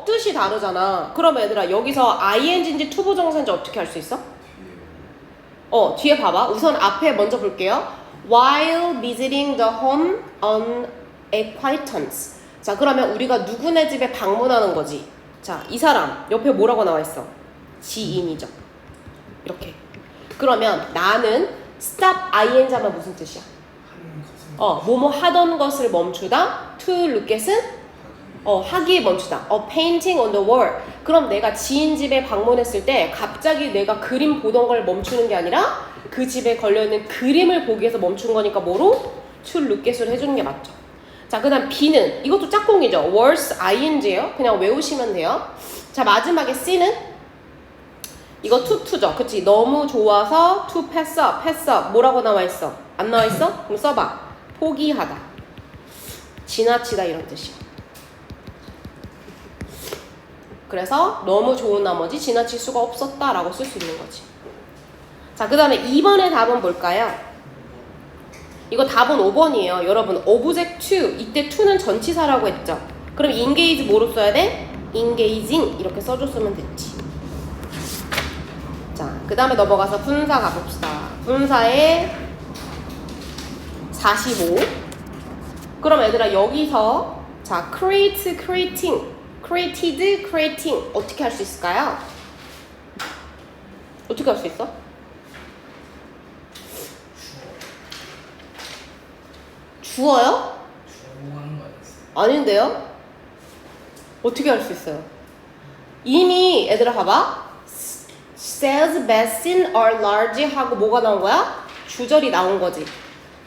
뜻이 다르잖아. 그럼 얘들아 여기서 ing인지 투부정사인지 어떻게 할 수 있어? 뒤에 봐봐. 우선 앞에 먼저 볼게요. While visiting the home on acquaintance. 자, 그러면 우리가 누구네 집에 방문하는 거지. 자, 이 사람 옆에 뭐라고 나와 있어? 지인이죠. 이렇게. 그러면 나는 stop ing 하면 무슨 뜻이야? 뭐뭐 하던 것을 멈추다. to look at은 하기에 멈추다. painting on the wall. 그럼 내가 지인 집에 방문했을 때 갑자기 내가 그림 보던 걸 멈추는 게 아니라 그 집에 걸려있는 그림을 보기 위해서 멈춘 거니까 뭐로? to look at을 해주는 게 맞죠. 자, 그 다음 B는 이것도 짝꿍이죠. was ing예요. 그냥 외우시면 돼요. 자, 마지막에 C는 이거 투투죠. 그치? 너무 좋아서 to pass up 뭐라고 나와 있어? 안 나와 있어? 그럼 써봐. 포기하다, 지나치다 이런 뜻이야. 그래서 너무 좋은 나머지 지나칠 수가 없었다라고 쓸 수 있는 거지. 자, 그 다음에 2번의 답은 뭘까요? 이거 답은 5번이에요. 여러분, object to, 이때 to는 전치사라고 했죠. 그럼 engage 뭐로 써야 돼? engaging 이렇게 써줬으면 됐지. 자, 그 다음에 넘어가서 분사 가봅시다. 분사에 45. 그럼 얘들아 여기서 자, create, creating, created, creating 어떻게 할 수 있을까요? 어떻게 할 수 있어? 주어요? 아닌데요? 어떻게 할 수 있어요? 이미 얘들아 봐봐. Sales basin are large 하고 뭐가 나온 거야? 주절이 나온 거지.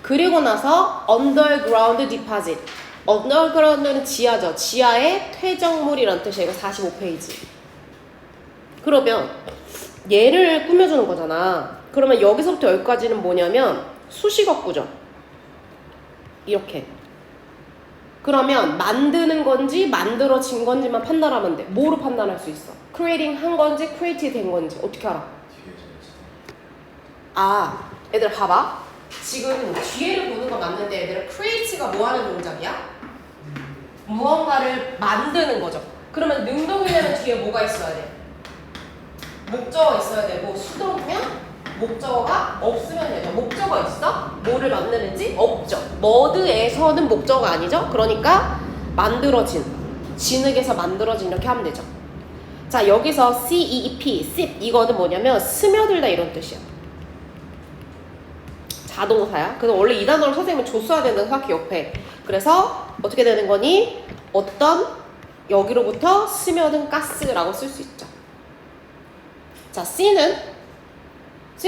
그리고 나서 underground deposit. underground는 지하죠. 지하의 퇴적물이란 뜻이에요. 이거 45페이지. 그러면 얘를 꾸며주는 거잖아. 그러면 여기서부터 여기까지는 뭐냐면 수식어구죠. 이렇게. 그러면 만드는 건지 만들어진 건지만 판단하면 돼. 뭐로 판단할 수 있어? creating 한 건지 create 된 건지 어떻게 알아? 얘들아 봐봐. 지금 뒤에를 보는 거 맞는데 얘들아 create가 뭐 하는 동작이야? 무언가를 만드는 거죠. 그러면 능동이라면 뒤에 뭐가 있어야 돼? 목적어가 있어야 되고 수동이면 목적어가 없으면 되죠. 목적어 있어? 뭐를 만드는지? 없죠. 머드에서는 목적어가 아니죠. 그러니까 만들어진, 진흙에서 만들어진 이렇게 하면 되죠. 자, 여기서 CEP, sip 이거는 뭐냐면 스며들다 이런 뜻이야. 자동사야. 그래서 원래 이 단어를 선생님이 줬어야 되는 생각해 옆에. 그래서 어떻게 되는 거니? 어떤 여기로부터 스며든 가스라고 쓸 수 있죠. 자, C는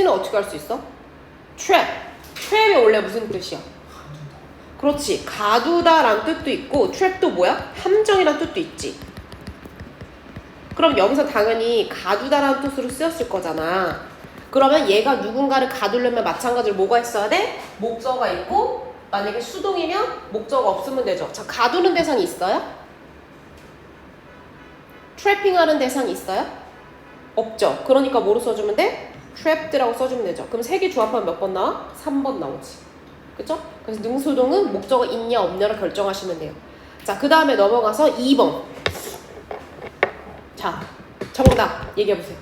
어떻게 할 수 있어? trap. trap이 원래 무슨 뜻이야? 그렇지. 가두다라는 뜻도 있고 trap도 뭐야? 함정이라는 뜻도 있지. 그럼 여기서 당연히 가두다라는 뜻으로 쓰였을 거잖아. 그러면 얘가 누군가를 가두려면 마찬가지로 뭐가 있어야 돼? 목적어가 있고 만약에 수동이면 목적어가 없으면 되죠. 자, 가두는 대상이 있어요? 트래핑하는 대상이 있어요? 없죠. 그러니까 뭐로 써주면 돼? trapped라고 써주면 되죠. 그럼 세 개 조합하면 몇 번 나와? 3번 나오지. 그쵸? 그래서 능수동은 목적어 있냐 없냐를 결정하시면 돼요. 자, 그 다음에 넘어가서 2번. 자, 정답 얘기해보세요.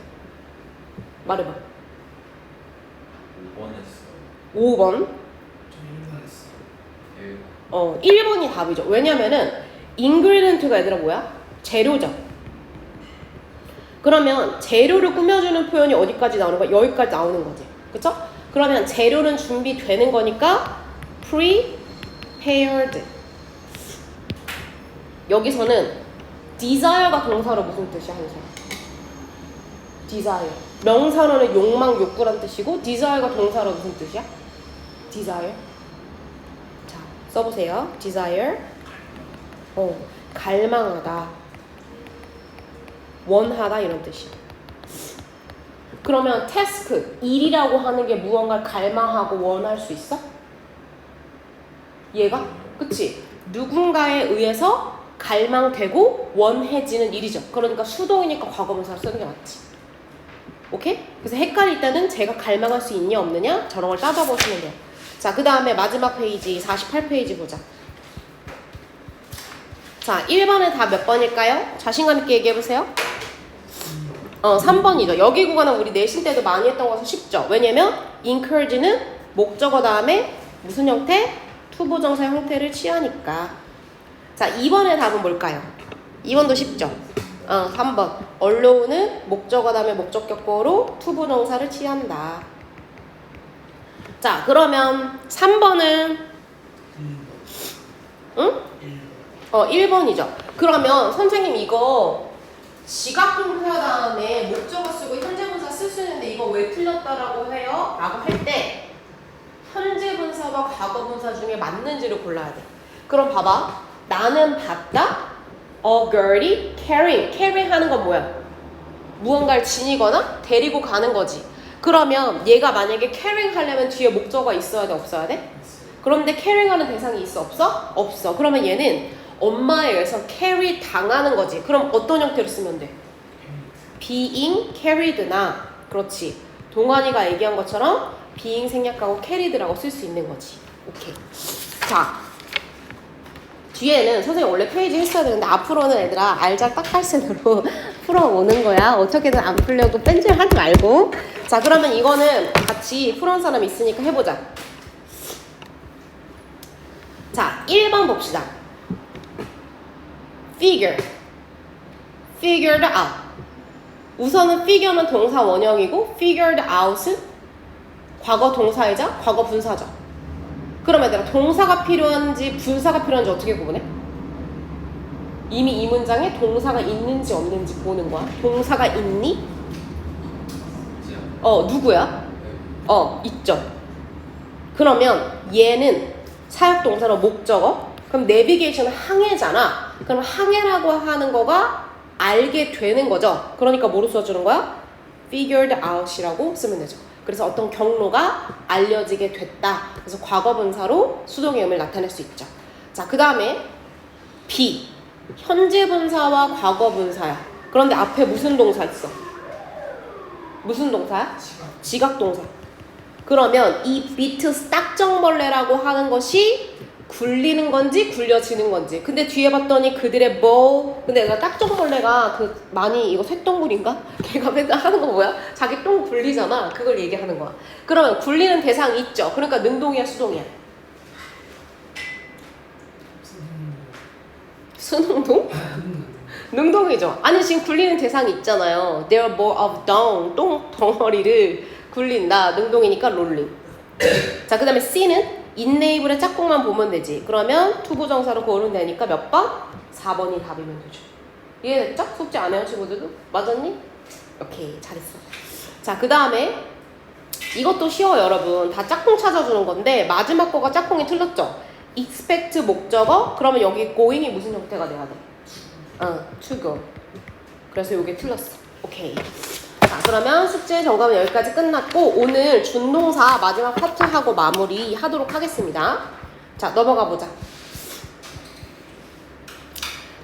말해봐. 5번 했어요. 5번. 저 1번 했어요. 1번이 답이죠. 왜냐면은 ingredient가 얘들아 뭐야? 재료죠. 그러면 재료를 꾸며주는 표현이 어디까지 나오는 거야? 여기까지 나오는 거지. 그쵸? 그러면 재료는 준비되는 거니까 prepared. 여기서는 desire가 동사로 무슨 뜻이야? 항상 desire. 명사로는 욕망, 욕구란 뜻이고 desire가 동사로 무슨 뜻이야? desire. 자, 써보세요. desire. 갈망하다, 원하다 이런 뜻이야. 그러면 task, 일이라고 하는 게 무언가를 갈망하고 원할 수 있어? 얘가? 그치? 누군가에 의해서 갈망되고 원해지는 일이죠. 그러니까 수동이니까 과거분사를 쓰는 게 맞지. 오케이? 그래서 헷갈릴 때는 제가 갈망할 수 있냐 없느냐 저런 걸 따져보시면 돼요. 자, 그 다음에 마지막 페이지 48페이지 보자. 자, 자, 1번은 다 몇 번일까요? 자신감 있게 얘기해보세요. 3번이죠. 여기 구간은 우리 내신 때도 많이 했던 거라서 쉽죠. 왜냐면 encourage는 목적어 다음에 무슨 형태? 투부정사 형태를 취하니까. 자, 2번의 답은 뭘까요? 2번도 쉽죠. 3번. allow는 목적어 다음에 목적격보로 투부정사를 취한다. 자, 그러면 3번은 응? 1번이죠. 그러면 선생님 이거 지각동사 다음에 목적어 쓰고 현재분사 쓸 수 있는데 이거 왜 틀렸다라고 해요? 라고 할 때 현재분사와 과거분사 중에 맞는지를 골라야 돼. 그럼 봐봐. 나는 봤다. A girl이 carry 하는 건 뭐야? 무언가를 지니거나 데리고 가는 거지. 그러면 얘가 만약에 carrying 하려면 뒤에 목적어가 있어야 돼? 없어야 돼? 그런데 carrying 하는 대상이 있어? 없어? 없어. 그러면 얘는 엄마에 의해서 carry 당하는 거지. 그럼 어떤 형태로 쓰면 돼? being carried나 그렇지. 동환이가 얘기한 것처럼 being 생략하고 carried라고 쓸 수 있는 거지. 오케이. 자, 뒤에는 선생님 원래 페이지 했어야 되는데 앞으로는 얘들아 알자 딱갈센으로 풀어오는 거야. 어떻게든 안 풀려고 뺀질 하지 말고. 자, 그러면 이거는 같이 풀어온 사람 있으니까 해보자. 자, 1번 봅시다. figured out. 우선은 figure는 동사 원형이고 figured out은 과거 동사이자 과거 분사죠. 그럼 얘들아 동사가 필요한지 분사가 필요한지 어떻게 구분해? 이미 이 문장에 동사가 있는지 없는지 보는 거야. 동사가 있니? 누구야? 있죠. 그러면 얘는 사역동사로 목적어. 그럼 내비게이션은 항해잖아. 그럼 항해라고 하는 거가 알게 되는 거죠. 그러니까 뭐로 써주는 거야? figured out이라고 쓰면 되죠. 그래서 어떤 경로가 알려지게 됐다. 그래서 과거분사로 수동의 의미를 나타낼 수 있죠. 자, 그 다음에 B. 현재분사와 과거분사야. 그런데 앞에 무슨 동사 있어? 무슨 동사야? 지각동사. 그러면 이 비트 딱정벌레라고 하는 것이 굴리는 건지 굴려지는 건지. 근데 뒤에 봤더니 그들의 근데 내가 딱정벌레가 많이 이거 쇳덩굴인가? 걔가 맨날 하는 거 뭐야? 자기 똥 굴리잖아. 그걸 얘기하는 거야. 그러면 굴리는 대상이 있죠. 그러니까 능동이야 수동이야? 수능동? 능동이죠. 아니 지금 굴리는 대상이 있잖아요. There are more of 똥 덩어리를 굴린다. 능동이니까 롤링. 자, 그 다음에 C는 인네이블의 짝꿍만 보면 되지. 그러면 투부정사로 고르면 되니까 몇 번? 4번이 답이면 되죠. 이해됐죠? 숙제 안 해요 친구들도? 맞았니? 오케이, 잘했어. 자, 그 다음에 이것도 쉬워 여러분. 다 짝꿍 찾아주는 건데 마지막 거가 짝꿍이 틀렸죠? expect 목적어? 그러면 여기 going이 무슨 형태가 돼야 돼? to go. 그래서 이게 틀렸어. 오케이. 자, 그러면 숙제 점검은 여기까지 끝났고 오늘 준동사 마지막 파트하고 마무리 하도록 하겠습니다. 자, 넘어가 보자.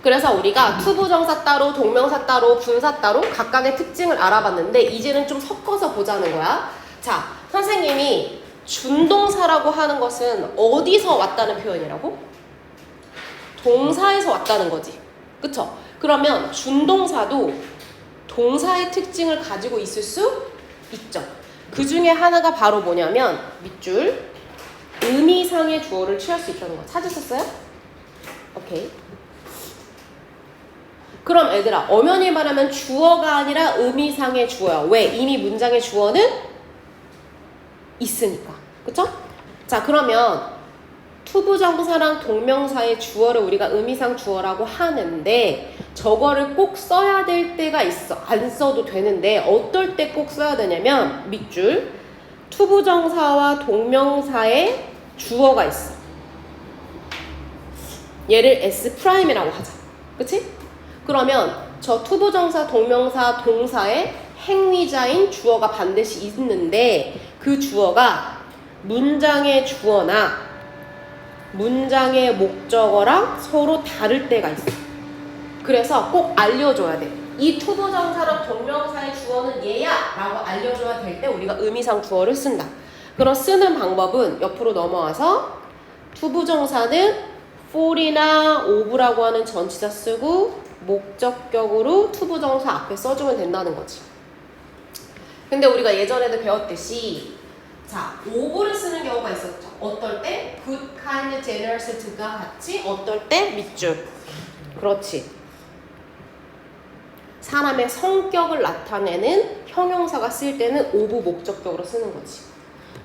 그래서 우리가 투부정사 따로, 동명사 따로, 분사 따로 각각의 특징을 알아봤는데 이제는 좀 섞어서 보자는 거야. 자, 선생님이 준동사라고 하는 것은 어디서 왔다는 표현이라고? 동사에서 왔다는 거지. 그쵸? 그러면 준동사도 동사의 특징을 가지고 있을 수 있죠. 그 중에 하나가 바로 뭐냐면 밑줄 의미상의 주어를 취할 수 있다는 거 찾으셨어요? 오케이. 그럼 얘들아 엄연히 말하면 주어가 아니라 의미상의 주어야. 왜? 이미 문장의 주어는 있으니까. 그쵸? 자, 그러면 투부정사랑 동명사의 주어를 우리가 의미상 주어라고 하는데 저거를 꼭 써야 될 때가 있어. 안 써도 되는데 어떨 때 꼭 써야 되냐면 밑줄 투부정사와 동명사의 주어가 있어. 얘를 S'이라고 하자. 그치? 그러면 저 투부정사, 동명사, 동사의 행위자인 주어가 반드시 있는데 그 주어가 문장의 주어나 문장의 목적어랑 서로 다를 때가 있어. 그래서 꼭 알려줘야 돼. 이 투부정사랑 동명사의 주어는 얘야 라고 알려줘야 될 때 우리가 의미상 주어를 쓴다. 그럼 쓰는 방법은 옆으로 넘어와서 투부정사는 for이나 of라고 하는 전치사 쓰고 목적격으로 투부정사 앞에 써주면 된다는 거지. 근데 우리가 예전에도 배웠듯이 자, of를 쓰는 경우가 있었죠. 어떨 때? good, kind, generous, to가 같이 어떨 때? 밑줄. 그렇지. 사람의 성격을 나타내는 형용사가 쓸 때는 of 목적격으로 쓰는 거지.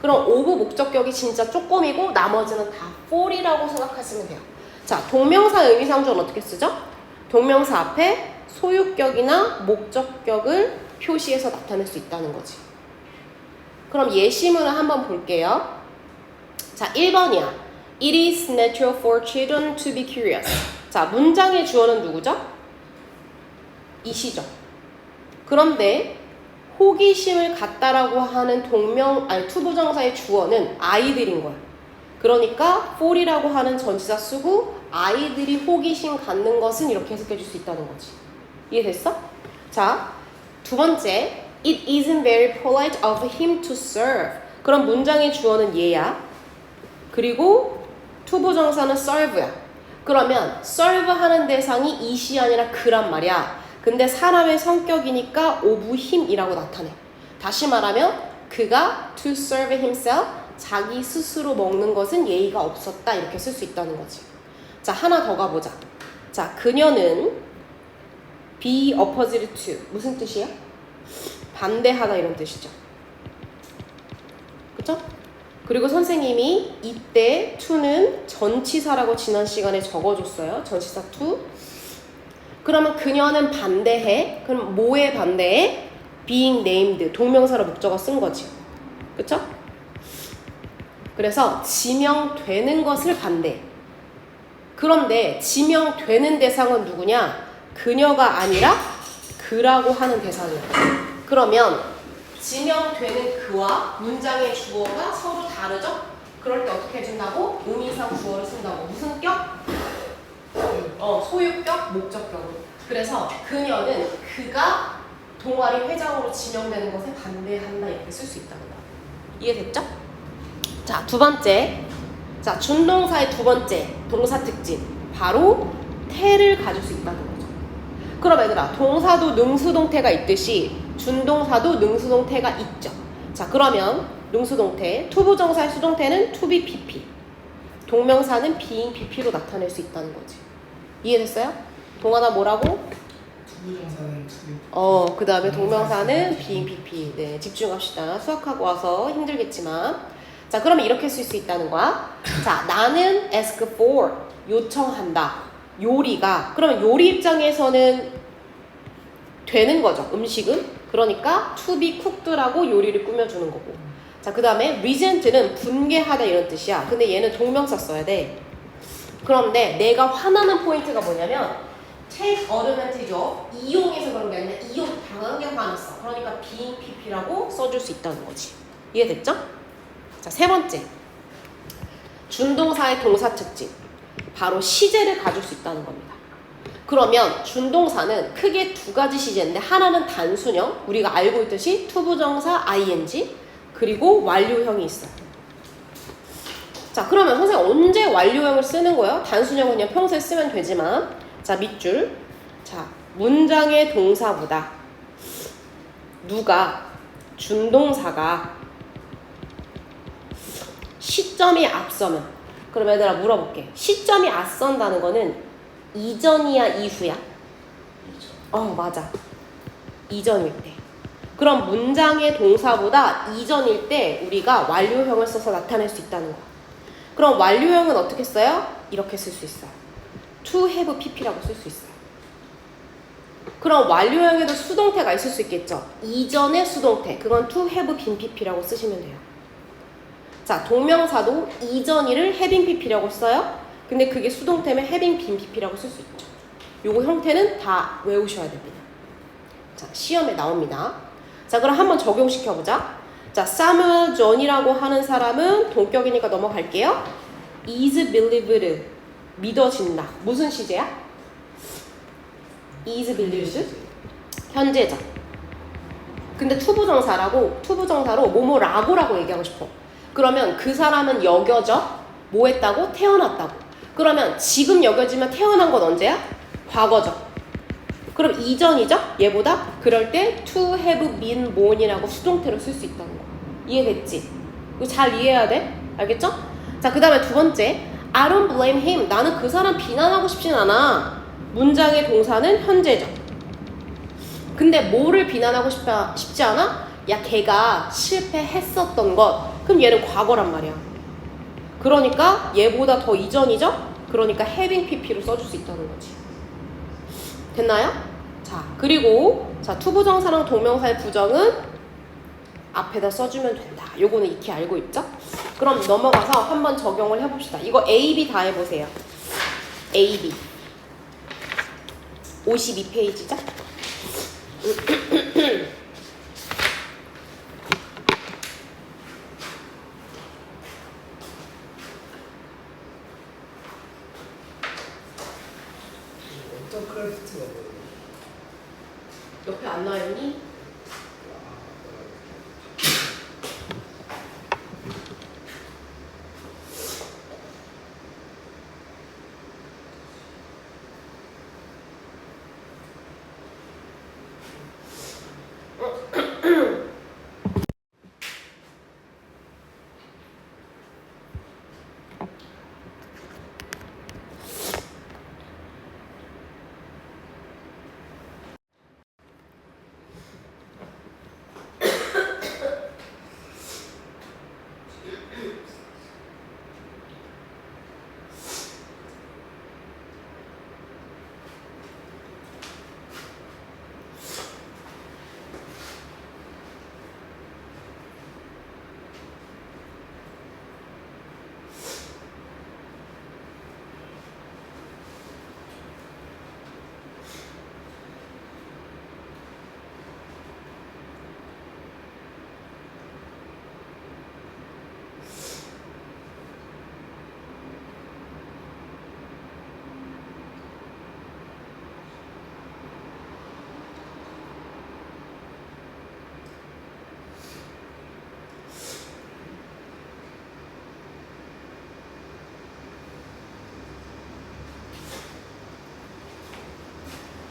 그럼 of 목적격이 진짜 조금이고 나머지는 다 for이라고 생각하시면 돼요. 자, 동명사 의미상조는 어떻게 쓰죠? 동명사 앞에 소유격이나 목적격을 표시해서 나타낼 수 있다는 거지. 그럼 예시문을 한번 볼게요. 자, 1번이야. It is natural for children to be curious. 자, 문장의 주어는 누구죠? 이시죠. 그런데 호기심을 갖다라고 하는 투부정사의 주어는 아이들인 거야. 그러니까 for이라고 하는 전치사 쓰고 아이들이 호기심 갖는 것은 이렇게 해석해 줄 수 있다는 거지. 이해됐어? 자, 두 번째. It isn't very polite of him to serve. 그럼 문장의 주어는 얘야. 그리고 투부정사는 serve야. 그러면 serve 하는 대상이 it이 아니라 그란 말이야. 근데 사람의 성격이니까 of him이라고 나타내. 다시 말하면 그가 to serve himself, 자기 스스로 먹는 것은 예의가 없었다. 이렇게 쓸 수 있다는 거지. 자, 하나 더 가보자. 자, 그녀는 be opposite to. 무슨 뜻이야? 반대하다 이런 뜻이죠. 그쵸? 그리고 선생님이 이때 to는 전치사라고 지난 시간에 적어줬어요. 전치사 to. 그러면 그녀는 반대해. 그럼 뭐에 반대해? being named. 동명사로 목적어 쓴 거지. 그쵸? 그래서 지명되는 것을 반대. 그런데 지명되는 대상은 누구냐? 그녀가 아니라 그라고 하는 대상이야. 그러면 지명되는 그와 문장의 주어가 서로 다르죠? 그럴 때 어떻게 해준다고? 의미상 주어를 쓴다고. 무슨 격? 소유격, 목적격으로. 그래서 그녀는 그가 동아리 회장으로 지명되는 것에 반대한다 이렇게 쓸 수 있다는 거야. 이해됐죠? 자, 두 번째. 자, 준동사의 두 번째 동사 특징. 바로 태를 가질 수 있다는 거죠. 그럼 얘들아, 동사도 능수동태가 있듯이 준동사도 능수동태가 있죠. 자, 그러면 능수동태, 투부정사의 수동태는 to be pp. 동명사는 being pp로 나타낼 수 있다는 거지. 이해됐어요? 동하나 뭐라고? 투부정사는 to be 그 다음에 동명사는 being pp. 네, 집중합시다. 수학하고 와서 힘들겠지만. 자, 그러면 이렇게 쓸 수 있다는 거야. 자, 나는 ask for. 요청한다. 요리가. 그러면 요리 입장에서는 되는 거죠. 음식은. 그러니까 to be cooked라고 요리를 꾸며주는 거고. 자, 그 다음에 resent는 분개하다 이런 뜻이야. 근데 얘는 동명사 써야 돼. 그런데 내가 화나는 포인트가 뭐냐면 take advantage of, 이용해서 그런 게 아니라 이용 당한 게 화났어. 그러니까 being pp라고 써줄 수 있다는 거지. 이해됐죠? 자, 세 번째. 준동사의 동사 특징. 바로 시제를 가질 수 있다는 겁니다. 그러면 준동사는 크게 두 가지 시제인데 하나는 단순형, 우리가 알고 있듯이 투부정사 ing, 그리고 완료형이 있어요. 자, 그러면 선생님 언제 완료형을 쓰는 거예요? 단순형은 그냥 평소에 쓰면 되지만, 자, 밑줄. 자, 문장의 동사보다 누가, 준동사가 시점이 앞서면, 그럼 얘들아 물어볼게. 시점이 앞선다는 거는 이전이야, 이후야? 맞아. 이전일 때. 그럼 문장의 동사보다 이전일 때 우리가 완료형을 써서 나타낼 수 있다는 거야. 그럼 완료형은 어떻게 써요? 이렇게 쓸 수 있어요. to have pp라고 쓸 수 있어요. 그럼 완료형에도 수동태가 있을 수 있겠죠. 이전의 수동태. 그건 to have been pp라고 쓰시면 돼요. 자, 동명사도 이전이를 having pp라고 써요. 근데 그게 수동태면 having been pp라고 쓸 수 있죠. 요거 형태는 다 외우셔야 됩니다. 자, 시험에 나옵니다. 자, 그럼 한번 적용시켜보자. 자, 사무엘 존이라고 하는 사람은 동격이니까 넘어갈게요. is believed, 믿어진다. 무슨 시제야? is believed? 현재적. 근데 투부정사로 뭐뭐라고라고 얘기하고 싶어. 그러면 그 사람은 여겨져 뭐 했다고? 태어났다고. 그러면 지금 여겨지면 태어난 건 언제야? 과거죠. 그럼 이전이죠? 얘보다? 그럴 때 to have been born이라고 수동태로 쓸 수 있다는 거. 이해됐지? 이거 잘 이해해야 돼. 알겠죠? 자, 그 다음에 두 번째. I don't blame him. 나는 그 사람 비난하고 싶진 않아. 문장의 동사는 현재죠. 근데 뭐를 비난하고 싶지 않아? 야, 걔가 실패했었던 것. 그럼 얘는 과거란 말이야. 그러니까 얘보다 더 이전이죠? 그러니까 having pp로 써줄 수 있다는 거지. 됐나요? 자, 그리고 자, 투부정사랑 동명사의 부정은 앞에다 써주면 된다. 요거는 익히 알고 있죠? 그럼 넘어가서 한번 적용을 해봅시다. 이거 A, B 다 해보세요. A, B 52페이지죠? 어떤 크래프트가 뭐예요? 옆에 안 나와있니?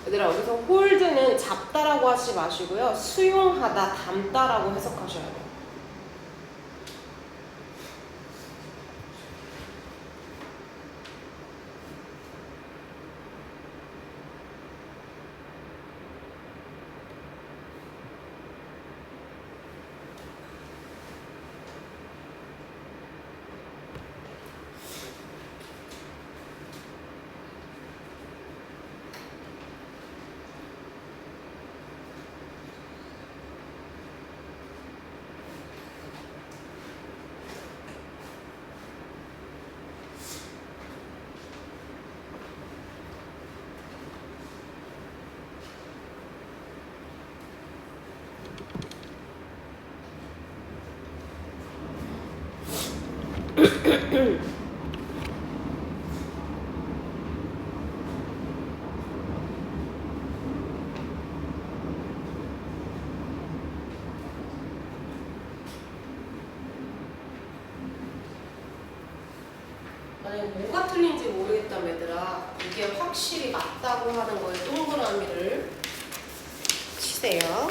얘들아, 여기서 홀드는 잡다라고 하지 마시고요. 수용하다, 담다라고 해석하셔야 돼요. 만약에 뭐가 틀린지 모르겠다면 얘들아, 이게 확실히 맞다고 하는 거에 동그라미를 치세요.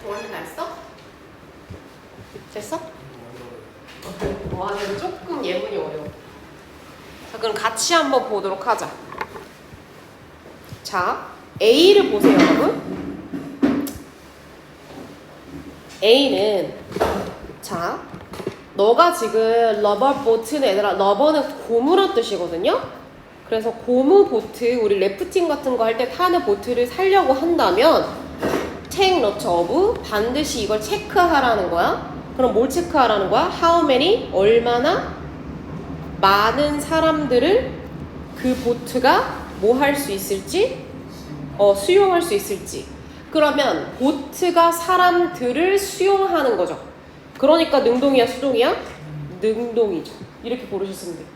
동안이 다 했어? 됐어? 이거 어려워요. 와는 조금 예문이 어려워. 자, 그럼 같이 한번 보도록 하자. 자, A를 보세요, 여러분. A는 자, 너가 지금 러버보트는 얘들아, 러버는 고무란 뜻이거든요. 그래서 고무 보트, 우리 래프팅 같은 거 할 때 타는 보트를 사려고 한다면 take note of, 반드시 이걸 체크하라는 거야. 그럼 뭘 체크하라는 거야? How many? 얼마나 많은 사람들을 그 보트가 뭐 할 수 있을지? 수용할 수 있을지. 그러면 보트가 사람들을 수용하는 거죠. 그러니까 능동이야, 수동이야? 능동이죠. 이렇게 고르셨으면 돼요.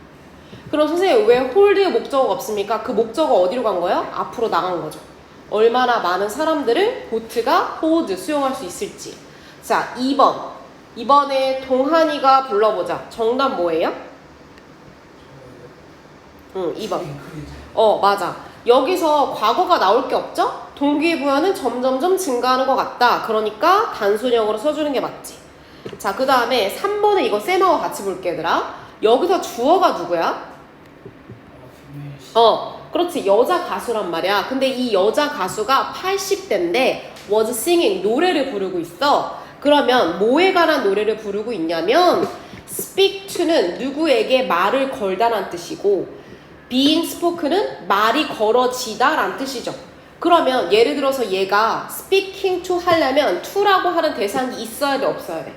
그럼 선생님 왜 홀드의 목적어가 없습니까? 그 목적어 어디로 간 거예요? 앞으로 나간 거죠. 얼마나 많은 사람들을 보트가 홀드, 수용할 수 있을지. 자, 2번. 이번에 동한이가 불러보자. 정답 뭐예요? 2번. 맞아. 여기서 과거가 나올 게 없죠? 동기부여는 점점점 증가하는 것 같다. 그러니까 단순형으로 써주는 게 맞지. 자, 그 다음에 3번에 이거 쌤하고 같이 볼게, 얘들아. 여기서 주어가 누구야? 그렇지. 여자 가수란 말이야. 근데 이 여자 가수가 80대인데 was singing, 노래를 부르고 있어. 그러면 뭐에 관한 노래를 부르고 있냐면 speak to는 누구에게 말을 걸다란 뜻이고 being spoken은 말이 걸어지다 란 뜻이죠. 그러면 예를 들어서 얘가 speaking to 하려면 to라고 하는 대상이 있어야 돼, 없어야 돼?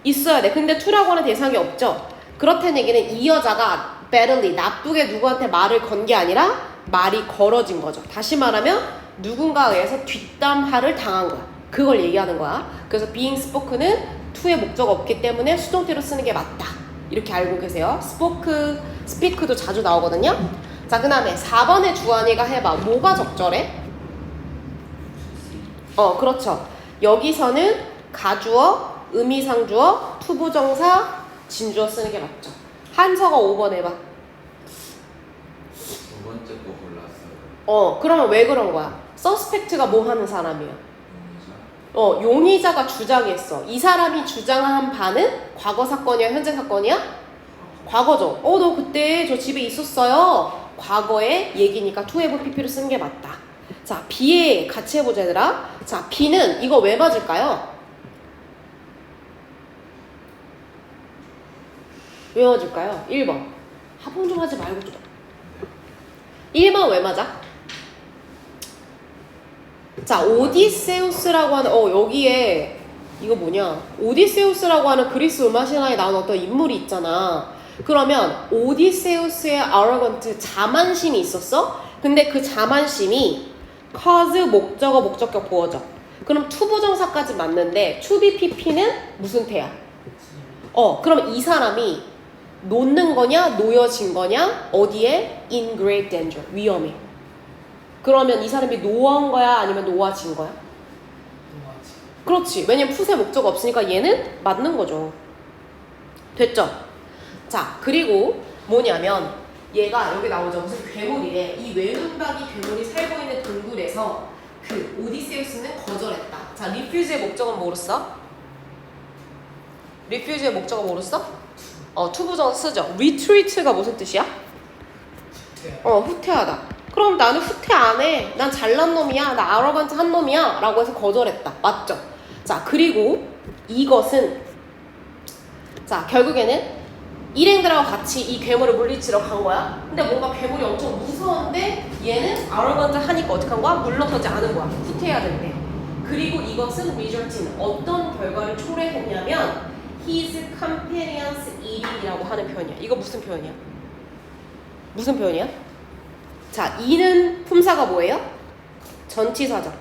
있어야 돼. 근데 to라고 하는 대상이 없죠. 그렇다는 얘기는 이 여자가 badly, 나쁘게 누구한테 말을 건 게 아니라 말이 걸어진 거죠. 다시 말하면 누군가에 의해서 뒷담화를 당한 거야. 그걸 얘기하는 거야. 그래서 being spoken은 to의 목적이 없기 때문에 수동태로 쓰는 게 맞다. 이렇게 알고 계세요. speak도 자주 나오거든요. 자, 그 다음에 4번에 주한이가 해봐. 뭐가 적절해? 그렇죠. 여기서는 가주어, 의미상주어, 투부정사, 진주어 쓰는 게 맞죠. 한서가 5번 해봐. 두 번째 거 골랐어요. 그러면 왜 그런 거야? 서스펙트가 뭐 하는 사람이야? 용의자. 용의자가 주장했어. 이 사람이 주장한 바는 과거 사건이야, 현재 사건이야? 과거죠. 너 그때 저 집에 있었어요. 과거의 얘기니까 to have pp를 쓰는 게 맞다. 자, B에 같이 해보자, 얘들아. 자, B는 이거 왜 맞을까요? 왜 맞을까요? 1번. 합원 좀 하지 말고 좀. 1번 왜 맞아? 자, 오디세우스라고 하는 여기에 이거 뭐냐? 오디세우스라고 하는 그리스 로마 신화에 나온 어떤 인물이 있잖아. 그러면 오디세우스의 arrogant 자만심이 있었어? 근데 그 자만심이 cause 목적어 목적격 보어져. 그럼 투부정사까지 맞는데 to be pp는 무슨 태야? 그럼 이 사람이 놓는 거냐 놓여진 거냐 어디에? in great danger, 위험해. 그러면 이 사람이 노한 거야 아니면 놓아진 거야? 그렇지. 왜냐면 푸세 목적 없으니까 얘는 맞는 거죠. 됐죠? 자, 그리고 뭐냐면 얘가 여기 나오죠. 무슨 괴물이래. 이 외눈박이 괴물이 살고 있는 동굴에서 그 오디세우스는 거절했다. 자, 리퓨즈의 목적은 뭐로 써? 리퓨즈의 목적은 뭐로 써? 투부정 쓰죠. retreat가 무슨 뜻이야? 후퇴하다. 그럼 나는 후퇴 안 해. 난 잘난 놈이야. 나 arrogant 한 놈이야. 라고 해서 거절했다. 맞죠? 자, 그리고 이것은 자, 결국에는 일행들하고 같이 이 괴물을 물리치러 간 거야. 근데 뭔가 괴물이 엄청 무서운데 얘는 arrogant 하니까 어떻게 한 거야? 물러서지 않은 거야. 후퇴해야 되는데. 그리고 이것은 result인 어떤 결과를 초래했냐면 his companions eating이라고 하는 표현이야. 이거 무슨 표현이야? 무슨 표현이야? 자, 이는 품사가 뭐예요? 전치사죠.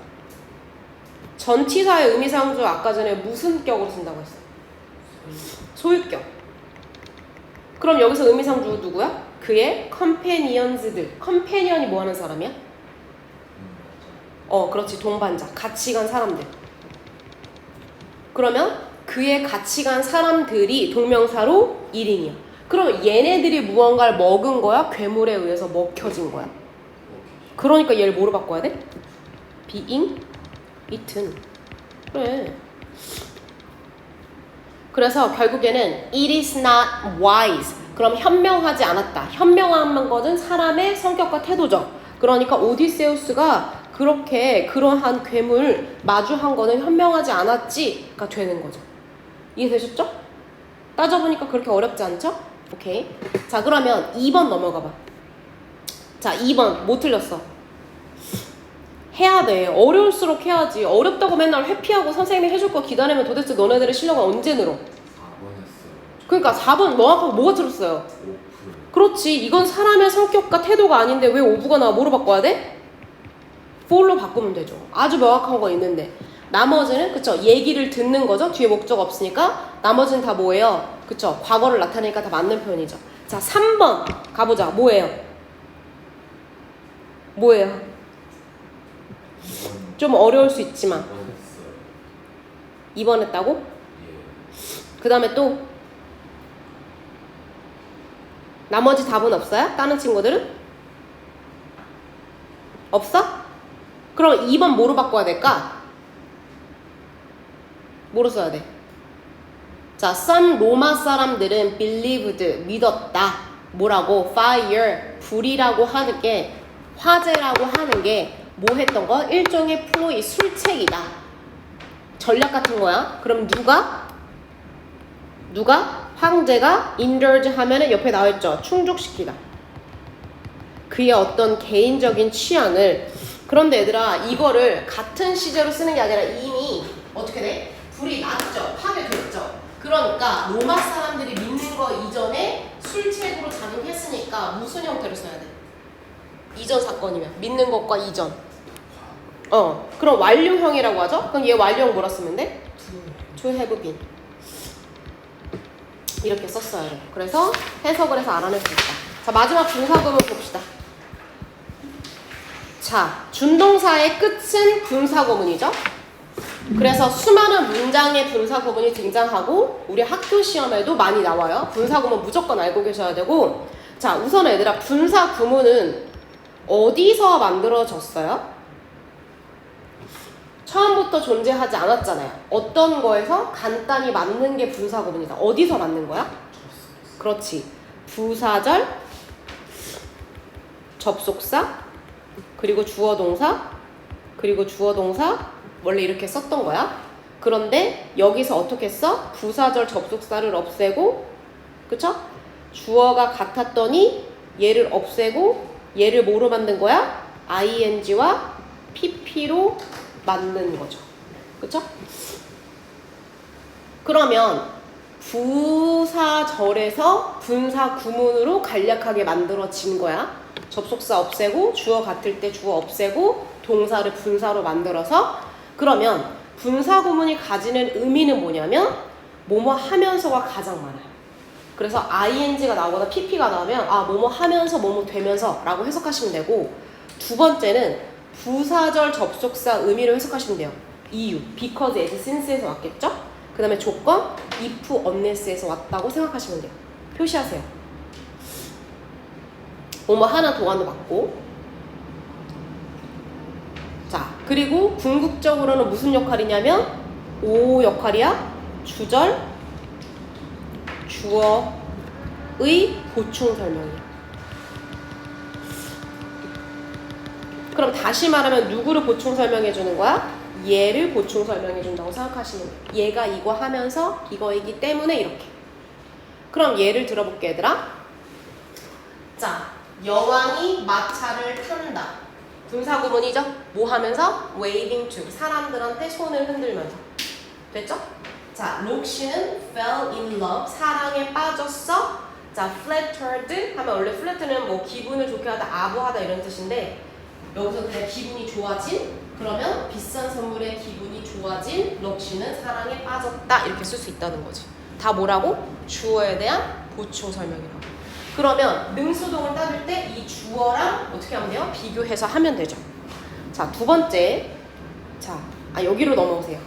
전치사의 의미상주 아까 전에 무슨 격으로 쓴다고 했어? 소유격. 그럼 여기서 의미상주 누구야? 그의 companions들. companion이 뭐 하는 사람이야? 그렇지. 동반자. 같이 간 사람들. 그러면 그의 같이 간 사람들이 동명사로 eating이야. 그럼 얘네들이 무언가를 먹은 거야? 괴물에 의해서 먹혀진 거야? 그러니까 얘를 뭐로 바꿔야 돼? being eaten. 그래. 그래서 결국에는 it is not wise. 그럼 현명하지 않았다. 현명한 것은 사람의 성격과 태도죠. 그러니까 오디세우스가 그렇게 그러한 괴물 마주한 거는 현명하지 않았지가 되는 거죠. 이해되셨죠? 따져보니까 그렇게 어렵지 않죠? 오케이. 자, 그러면 2번 넘어가 봐. 자, 2번 뭐 틀렸어? 해야 돼. 어려울수록 해야지. 어렵다고 맨날 회피하고 선생님이 해줄 거 기다리면 도대체 너네들의 실력은 언제 늘어? 4번 했어요. 그러니까 4번 명확하게 뭐가 틀렸어요? 오프. 그렇지. 이건 사람의 성격과 태도가 아닌데 왜 오브가 나와? 뭐로 바꿔야 돼? for로 바꾸면 되죠. 아주 명확한 거 있는데 나머지는 그쵸 얘기를 듣는 거죠. 뒤에 목적 없으니까 나머지는 다 뭐예요? 그쵸 과거를 나타내니까 다 맞는 표현이죠. 자 3번 가보자. 뭐예요? 뭐예요? 2번. 좀 어려울 수 있지만 2번 했어요. 2번 했다고? 예. 그 다음에 또 나머지 답은 없어요? 다른 친구들은? 없어? 그럼 2번 뭐로 바꿔야 될까? 뭐로 써야 돼? 자, some 로마 사람들은 believed, 믿었다. 뭐라고? fire, 불이라고 하는 게, 화재라고 하는 게 뭐 했던 거? 일종의 플로이, 술책이다. 전략 같은 거야. 그럼 누가? 황제가 indulge 하면은 옆에 나와있죠. 충족시키다. 그의 어떤 개인적인 취향을. 그런데 얘들아 이거를 같은 시제로 쓰는 게 아니라 이미 어떻게 돼? 불이 났죠. 파괴됐죠. 그러니까 로마 사람들이 믿는 거 이전에 술책으로 작용했으니까 무슨 형태로 써야 돼? 이전 사건이면 믿는 것과 이전. 그럼 완료형이라고 하죠? 그럼 얘 완료형 뭐라 쓰면 돼? to have been. 이렇게 썼어야 돼. 그래서 해석을 해서 알아낼 수 있다. 자, 마지막 분사구문 봅시다. 자, 준동사의 끝은 분사구문이죠. 그래서 수많은 문장의 분사구문이 등장하고 우리 학교 시험에도 많이 나와요. 분사구문 무조건 알고 계셔야 되고. 자, 우선 얘들아 분사구문은 어디서 만들어졌어요? 처음부터 존재하지 않았잖아요. 어떤 거에서 간단히 맞는 게 분사구문이다. 어디서 맞는 거야? 그렇지. 부사절, 접속사, 그리고 주어동사, 그리고 주어동사 원래 이렇게 썼던 거야. 그런데 여기서 어떻게 써? 부사절 접속사를 없애고 그쵸? 주어가 같았더니 얘를 없애고 얘를 뭐로 만든 거야? ing와 pp로 만든 거죠. 그쵸? 그러면 부사절에서 분사구문으로 간략하게 만들어진 거야. 접속사 없애고 주어 같을 때 주어 없애고 동사를 분사로 만들어서. 그러면 분사구문이 가지는 의미는 뭐냐면 뭐뭐 하면서가 가장 많아요. 그래서 ing가 나오거나 pp가 나오면 뭐뭐 하면서 뭐뭐 되면서 라고 해석하시면 되고, 두 번째는 부사절 접속사 의미로 해석하시면 돼요. 이유, because, as, since에서 왔겠죠? 그 다음에 조건, if, unless에서 왔다고 생각하시면 돼요. 표시하세요. 뭐뭐 하나 동안도 맞고. 자, 그리고 궁극적으로는 무슨 역할이냐면 오 역할이야. 주절, 주어의 보충 설명이야. 그럼 다시 말하면 누구를 보충 설명해 주는 거야? 얘를 보충 설명해 준다고 생각하시면 돼요. 얘가 이거 하면서 이거이기 때문에 이렇게. 그럼 예를 들어볼게 얘들아. 자, 여왕이 마차를 탄다. 분사구문이죠? 뭐 하면서? waving to. 사람들한테 손을 흔들면서. 됐죠? 자, 록시는 fell in love. 사랑에 빠졌어. 자, flattered 하면 원래 flatter는 뭐 기분을 좋게 하다, 아부하다 이런 뜻인데 여기서 그냥 기분이 좋아진, 그러면 비싼 선물에 기분이 좋아진 록시는 사랑에 빠졌다 이렇게 쓸 수 있다는 거지. 다 뭐라고? 주어에 대한 보충 설명이라고. 그러면 능수동을 따질 때 이 주어랑 어떻게 하면 돼요? 비교해서 하면 되죠. 자, 두 번째. 자, 여기로 넘어오세요.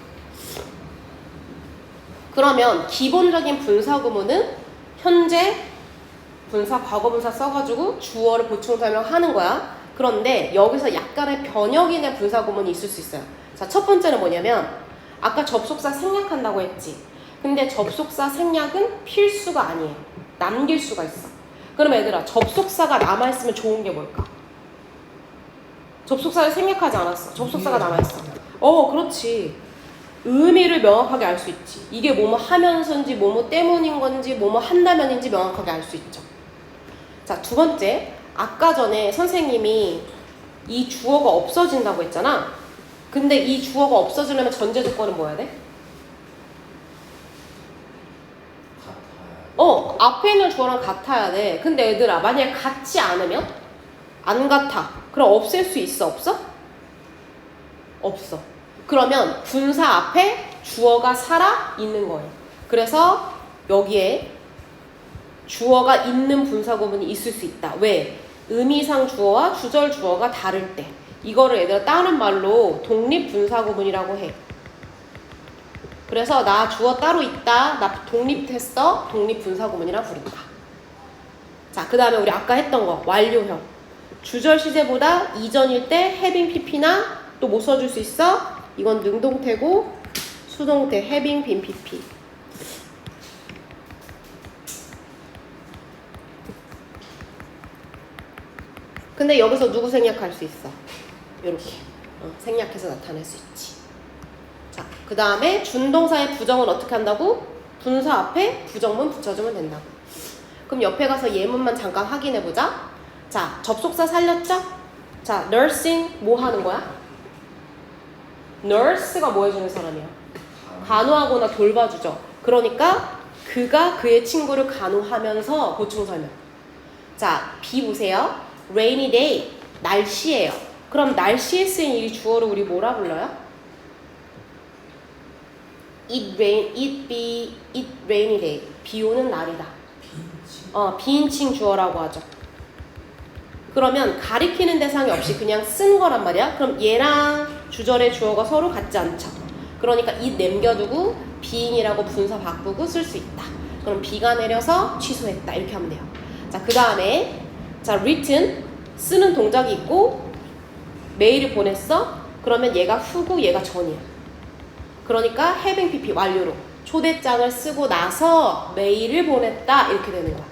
그러면 기본적인 분사구문은 현재 분사, 과거분사 써가지고 주어를 보충 설명하는 거야. 그런데 여기서 약간의 변형인의 분사구문이 있을 수 있어요. 자, 첫 번째는 뭐냐면 아까 접속사 생략한다고 했지. 근데 접속사 생략은 필수가 아니에요. 남길 수가 있어. 그럼 얘들아, 접속사가 남아있으면 좋은 게 뭘까? 접속사를 생략하지 않았어. 접속사가 남아있어. 그렇지. 의미를 명확하게 알 수 있지. 이게 뭐뭐 하면서인지 뭐뭐 때문인 건지 뭐뭐 한다면인지 명확하게 알 수 있죠. 자, 두 번째. 아까 전에 선생님이 이 주어가 없어진다고 했잖아. 근데 이 주어가 없어지려면 전제 조건은 뭐야 돼? 같아요. 앞에 있는 주어랑 같아야 돼. 근데 얘들아, 만약에 같지 않으면? 안 같아. 그럼 없앨 수 있어? 없어? 없어. 그러면 분사 앞에 주어가 살아 있는 거예요. 그래서 여기에 주어가 있는 분사 구문이 있을 수 있다. 왜? 의미상 주어와 주절 주어가 다를 때. 이거를 얘들아 다른 말로 독립 분사 구문이라고 해. 그래서 나 주어 따로 있다. 나 독립했어. 독립 분사 구문이라 부른다. 자, 그 다음에 우리 아까 했던 거 완료형. 주절 시제보다 이전일 때 having pp나 또 뭐 써줄 수 있어? 이건 능동태고 수동태 having been pp. 근데 여기서 누구 생략할 수 있어? 이렇게 생략해서 나타낼 수 있지. 자, 그 다음에 준동사의 부정은 어떻게 한다고? 분사 앞에 부정문 붙여주면 된다고. 그럼 옆에 가서 예문만 잠깐 확인해보자. 자, 접속사 살렸죠? 자, nursing 뭐 하는 거야? nurse가 뭐 해주는 사람이야? 간호하거나 돌봐주죠. 그러니까 그가 그의 친구를 간호하면서 보충 설명. 자, B 보세요. rainy day, 날씨예요. 그럼 날씨에 쓰인 이 주어를 우리 뭐라 불러요? it rainy day. 비 오는 날이다. 비인칭 주어라고 하죠. 그러면 가리키는 대상이 없이 그냥 쓴 거란 말이야. 그럼 얘랑 주절의 주어가 서로 같지 않죠. 그러니까 it 남겨두고 being이라고 분사 바꾸고 쓸 수 있다. 그럼 비가 내려서 취소했다. 이렇게 하면 돼요. 자, 그 다음에 자, written 쓰는 동작이 있고 메일을 보냈어. 그러면 얘가 후고 얘가 전이야. 그러니까 having pp 완료로 초대장을 쓰고 나서 메일을 보냈다. 이렇게 되는 거야.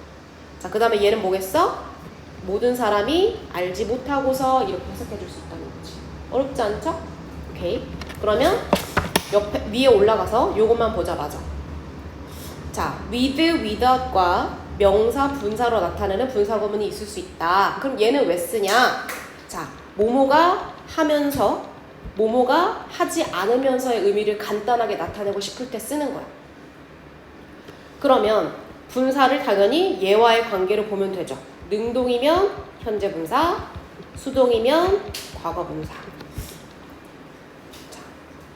자, 그 다음에 얘는 뭐겠어? 모든 사람이 알지 못하고서 이렇게 해석해 줄 수 있다는 거지. 어렵지 않죠? 오케이. 그러면 옆에 위에 올라가서 요것만 보자. 맞아. 자, with, without과 명사, 분사로 나타내는 분사 구문이 있을 수 있다. 그럼 얘는 왜 쓰냐? 자, 뭐뭐가 하면서 뭐뭐가 하지 않으면서의 의미를 간단하게 나타내고 싶을 때 쓰는 거야. 그러면 분사를 당연히 얘와의 관계를 보면 되죠. 능동이면 현재 분사, 수동이면 과거 분사. 자,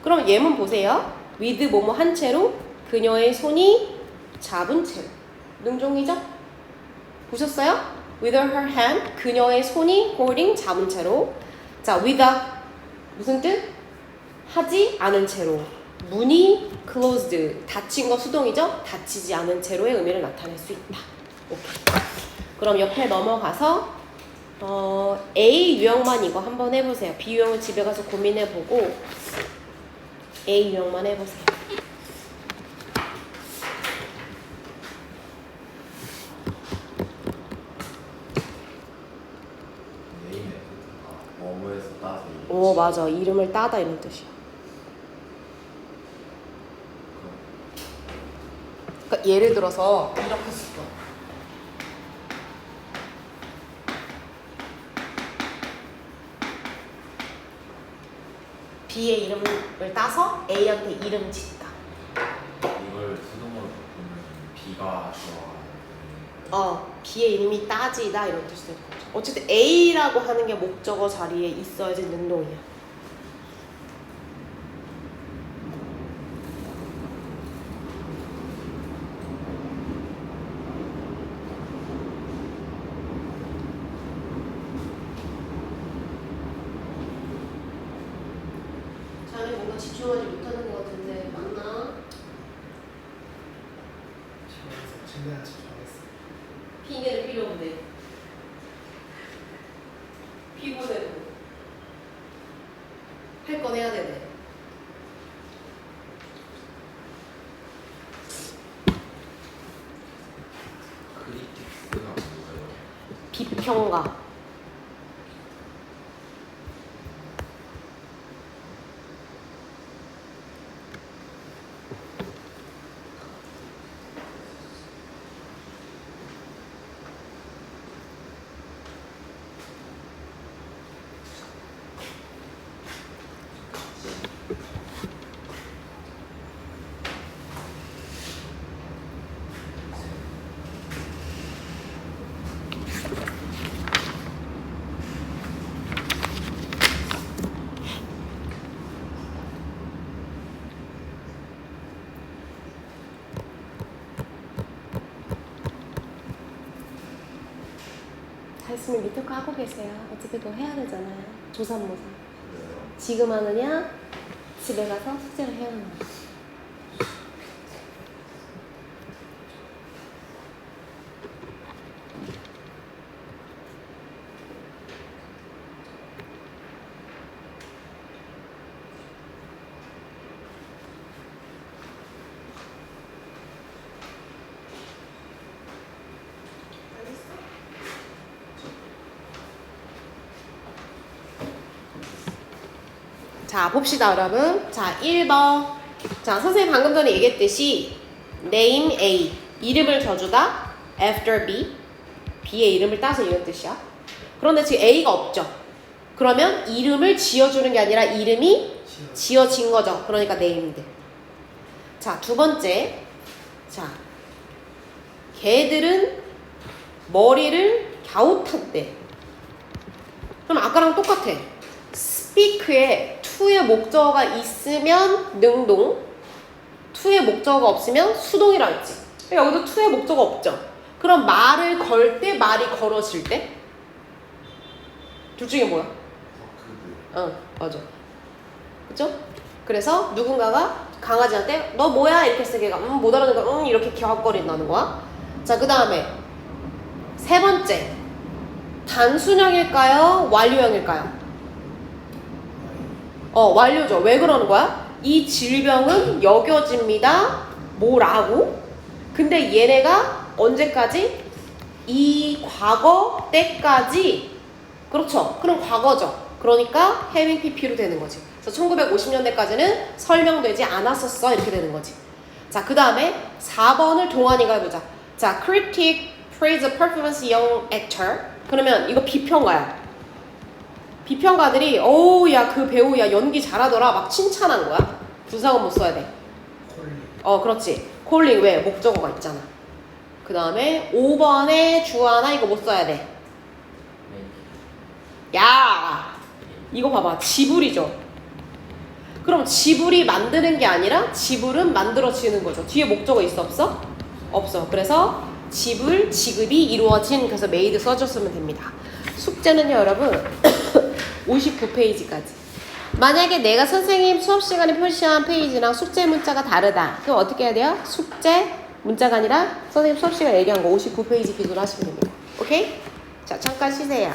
그럼 예문 보세요. with 뭐뭐 한 채로 그녀의 손이 잡은 채로. 능동이죠? 보셨어요? with her hand 그녀의 손이 holding 잡은 채로. 자, without 무슨 뜻? 하지 않은 채로. 문이 closed 닫힌 거 수동이죠? 닫히지 않은 채로의 의미를 나타낼 수 있다. 오케이. 그럼 옆에 넘어가서 A 유형만 이거 한번 해보세요. B 유형은 집에 가서 고민해보고 A 유형만 해보세요. 뭐뭐에서 따서 오, 맞아. 이름을 따다 이런 뜻이야. 그러니까 예를 들어서 이렇게 쓸 거야. B의 이름을 따서 A한테 이름 짓다. 이걸 수동으로 바꾸면 B가 좋아하는 B의 이름이 따지다 이런 뜻이 될 거죠. 어쨌든 A라고 하는 게 목적어 자리에 있어야지 능동이야. 자네 뭔가 집중하지 못하는 것 같은데 맞나? 최대한 집중하겠습니다. 핑계는 필요 없네. 피곤해. 할 건 해야 되네. 크리틱스가 뭐예요? 비평가. 다 했으면 밑에 거 하고 계세요. 어차피 그거 해야 되잖아요. 조산모사. 그래요? 지금 하느냐? 집에 가서 숙제를 해야 하느냐. 자, 봅시다, 여러분. 자, 1번. 자, 선생님 방금 전에 얘기했듯이 name A, 이름을 줘주다 after B, B의 이름을 따서 이런 뜻이야. 그런데 지금 A가 없죠. 그러면 이름을 지어주는 게 아니라 이름이 지어진 거죠. 그러니까 named. 자, 두 번째. 자, 걔들은 머리를 갸웃한대. 그럼 아까랑 똑같아. speak에 to의 목적어가 있으면 능동, to의 목적어가 없으면 수동이라고 했지. 여기도 to의 목적어가 없죠. 그럼 말을 걸 때, 말이 걸어질 때? 둘 중에 뭐야? 맞아. 그죠? 그래서 누군가가 강아지한테 너 뭐야? 이렇게 했을 때 걔가 못 알아듣으니까 이렇게 갸웃거린다는 거야. 자, 그 다음에 세 번째. 단순형일까요? 완료형일까요? 완료죠. 왜 그러는 거야? 이 질병은 여겨집니다. 뭐라고? 근데 얘네가 언제까지? 이 과거 때까지. 그렇죠. 그럼 과거죠. 그러니까 having pp로 되는 거지. 그래서 1950년대까지는 설명되지 않았었어. 이렇게 되는 거지. 자, 그 다음에 4번을 동환이가 해보자. 자, critic praise a performance young actor. 그러면 이거 비평가야. 비평가들이 어우 야 그 배우 야 연기 잘하더라 막 칭찬한 거야. 부사가 못 써야 돼. 콜리. 그렇지. 콜링 왜? 목적어가 있잖아. 그 다음에 5번에 주하나 이거 못 써야 돼. 야 이거 봐봐. 지불이죠. 그럼 지불이 만드는 게 아니라 지불은 만들어지는 거죠. 뒤에 목적어 있어 없어? 없어. 그래서 지불, 지급이 이루어진 그래서 made 써줬으면 됩니다. 숙제는요 여러분 59페이지까지. 만약에 내가 선생님 수업 시간에 표시한 페이지랑 숙제 문자가 다르다. 그럼 어떻게 해야 돼요? 숙제 문자가 아니라 선생님 수업 시간 얘기한 거 59페이지 기준으로 하시면 됩니다. 오케이? 자, 잠깐 쉬세요.